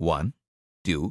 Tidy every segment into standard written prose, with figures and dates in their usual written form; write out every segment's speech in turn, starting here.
1, 2,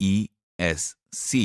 ESC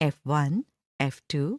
F1, F2,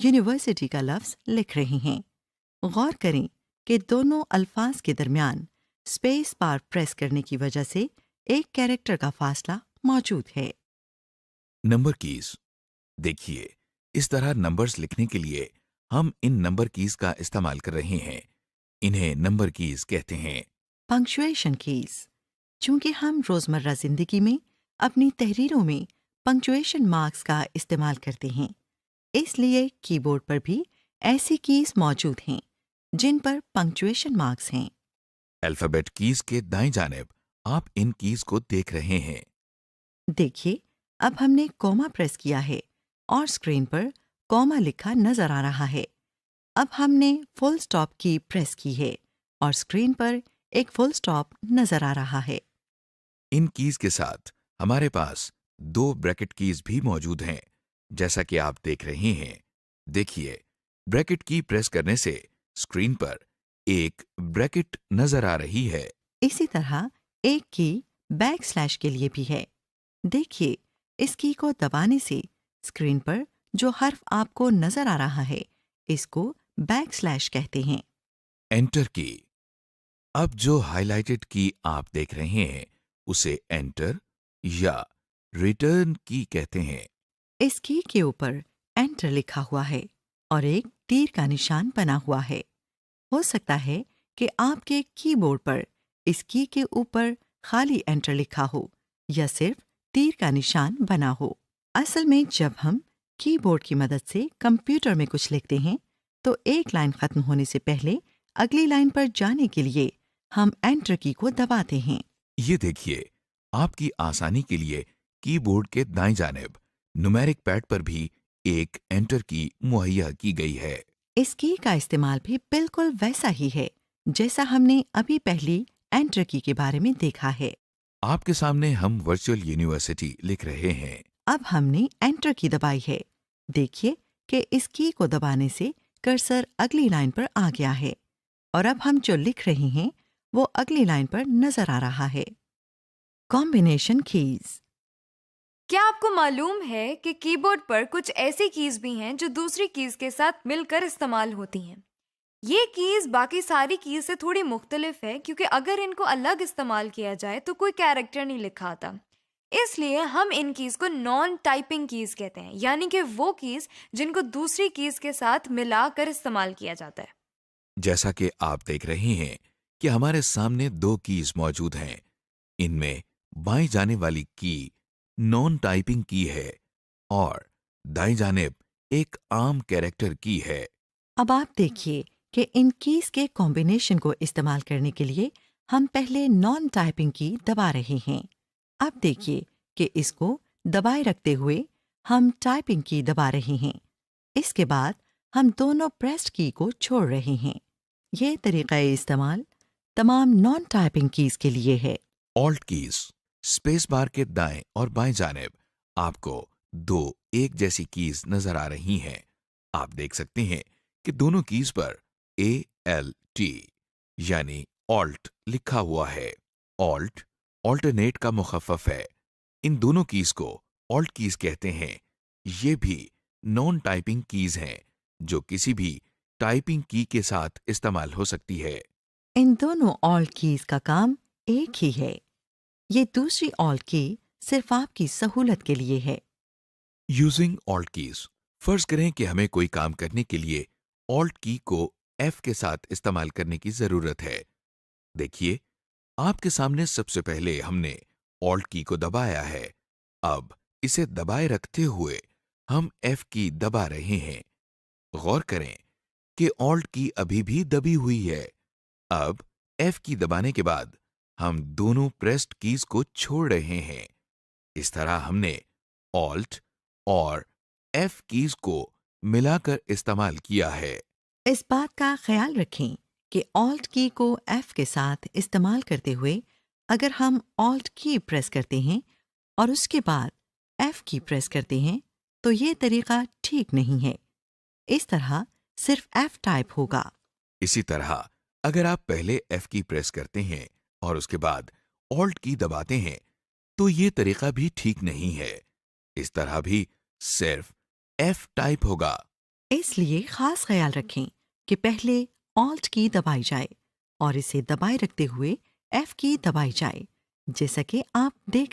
university کا لفظ لکھ رہے ہیں۔ غور کریں کہ دونوں الفاظ کے درمیان اسپیس بار پریس کرنے کی وجہ سے ایک کیریکٹر کا فاصلہ موجود ہے۔ Number keys. دیکھیے، اس طرح نمبرز لکھنے کے لیے ہم ان نمبر کیز کا استعمال کر رہے ہیں۔ انہیں نمبر کیز کہتے ہیں۔ Punctuation keys. چونکہ ہم روزمرہ زندگی میں اپنی تحریروں میں پنکچویشن مارکس کا استعمال کرتے ہیں، اس لیے کی بورڈ پر بھی ایسی کیز موجود ہیں جن پر پنکچویشن مارکس ہیں۔ الفابیٹ کیز کے دائیں جانب آپ ان کیز کو دیکھ رہے ہیں۔ دیکھیے، اب ہم نے کوما پریس کیا ہے اور اسکرین پر کوما لکھا نظر آ رہا ہے۔ اب ہم نے فل اسٹاپ کی پریس کی ہے اور اسکرین پر ایک فل اسٹاپ نظر آ رہا ہے۔ ان کیز کے ساتھ ہمارے پاس 2 بریکٹ کیز بھی موجود ہیں، جیسا کہ آپ دیکھ رہے ہیں۔ دیکھیے، بریکٹ کی پریس کرنے سے اسکرین پر ایک بریکٹ نظر آ رہی ہے۔ اسی طرح ایک کی بیک سلیش کے لیے بھی ہے۔ دیکھیے، اس کی کو دبانے سے اسکرین پر جو حرف آپ کو نظر آ رہا ہے اس کو بیک سلیش کہتے ہیں۔ انٹر کی۔ اب جو ہائی لائٹڈ کی آپ دیکھ رہے ہیں اسے انٹر یا ریٹرن کی کہتے ہیں۔ اس کی کے اوپر انٹر لکھا ہوا ہے اور ایک تیر کا نشان بنا ہوا ہے۔ ہو سکتا ہے کہ آپ کے کی بورڈ پر اس کی کے اوپر خالی انٹر لکھا ہو یا صرف تیر کا نشان بنا ہو۔ اصل میں جب ہم کی بورڈ کی مدد سے کمپیوٹر میں کچھ لکھتے ہیں تو ایک لائن ختم ہونے سے پہلے اگلی لائن پر جانے کے لیے ہم انٹر کی کو دباتے ہیں۔ یہ دیکھیے، آپ کی آسانی کے لیے کی بورڈ کے دائیں جانب نومیرک پیڈ پر بھی ایک انٹر کی مہیا کی گئی ہے۔ اس کی کا استعمال بھی بالکل ویسا ہی ہے جیسا ہم نے ابھی پہلی انٹر کی کے بارے میں دیکھا ہے۔ آپ کے سامنے ہم ورچوئل یونیورسٹی لکھ رہے ہیں۔ اب ہم نے انٹر کی دبائی ہے۔ دیکھیے کہ اس کی کو دبانے سے کرسر اگلی لائن پر آ گیا ہے اور اب ہم جو لکھ رہے ہیں وہ اگلی لائن پر نظر آ رہا ہے۔ Combination keys. کیا آپ کو معلوم ہے کہ کی بورڈ پر کچھ ایسی کیز بھی ہیں جو دوسری کیز کے ساتھ مل کر استعمال ہوتی ہیں؟ یہ کیز باقی ساری کیز سے تھوڑی مختلف ہے کیونکہ اگر ان کو الگ استعمال کیا جائے تو کوئی کیریکٹر نہیں لکھا آتا۔ اس لیے ہم ان کیز کو نان ٹائپنگ کیز کہتے ہیں، یعنی کہ وہ کیز جن کو دوسری کیز کے ساتھ ملا کر استعمال کیا جاتا ہے۔ جیسا کہ آپ دیکھ رہے ہیں کہ ہمارے سامنے 2 کیز موجود ہیں۔ ان میں بائیں جانے والی کی نان ٹائپنگ کی ہے اور دائیں جانب ایک عام کیریکٹر کی ہے۔ اب آپ دیکھیے کہ ان کیز کے کمبینیشن کو استعمال کرنے کے لیے ہم پہلے نان ٹائپنگ کی دبا رہے ہیں۔ اب دیکھیے کہ اس کو دبائے رکھتے ہوئے ہم ٹائپنگ کی دبا رہے ہیں۔ اس کے بعد ہم دونوں پریسڈ کی کو چھوڑ رہے ہیں۔ یہ طریقہ استعمال تمام نان ٹائپنگ کیز کے لیے ہے۔ Alt keys. اسپیس بار کے دائیں اور بائیں جانب آپ کو 2 ایک جیسی کیز نظر آ رہی ہیں۔ آپ دیکھ سکتے ہیں کہ دونوں کیز پر ALT یعنی آلٹ لکھا ہوا ہے۔ آلٹ آلٹرنیٹ کا مخفف ہے۔ ان دونوں کیز کو آلٹ کیز کہتے ہیں۔ یہ بھی نان ٹائپنگ کیز ہیں جو کسی بھی ٹائپنگ کی کے ساتھ استعمال ہو سکتی ہے۔ ان دونوں آلٹ کیز کا کام ایک ہی ہے۔ یہ دوسری آلٹ کی صرف آپ کی سہولت کے لیے ہے۔ Using alt keys. فرض کریں کہ ہمیں کوئی کام کرنے کے لیے آلٹ کی کو F کے ساتھ استعمال کرنے کی ضرورت ہے۔ دیکھیے، آپ کے سامنے سب سے پہلے ہم نے آلٹ کی کو دبایا ہے۔ اب اسے دبائے رکھتے ہوئے ہم F کی دبا رہے ہیں۔ غور کریں کہ آلٹ کی ابھی بھی دبی ہوئی ہے۔ اب F کی دبانے کے بعد ہم دونوں پریسڈ کیز کو چھوڑ رہے ہیں۔ اس طرح ہم نے آلٹ اور F کیز کو ملا کر استعمال کیا ہے۔ اس بات کا خیال رکھیں کہ آلٹ کی کو F کے ساتھ استعمال کرتے ہوئے اگر ہم آلٹ کی پریس کرتے ہیں اور اس کے بعد F کی پریس کرتے ہیں تو یہ طریقہ ٹھیک نہیں ہے۔ اس طرح صرف F ٹائپ ہوگا۔ اسی طرح اگر آپ پہلے F کی پریس کرتے ہیں اور اس کے بعد آلٹ کی دباتے ہیں تو یہ طریقہ بھی ٹھیک نہیں ہے۔ اس طرح بھی صرف F ٹائپ ہوگا۔ اس لیے خاص خیال رکھیں کہ پہلے Alt کی دبائی جائے اور اسے دبائے رکھتے ہوئے F کی دبائی جائے، جیسا کہ آپ دیکھ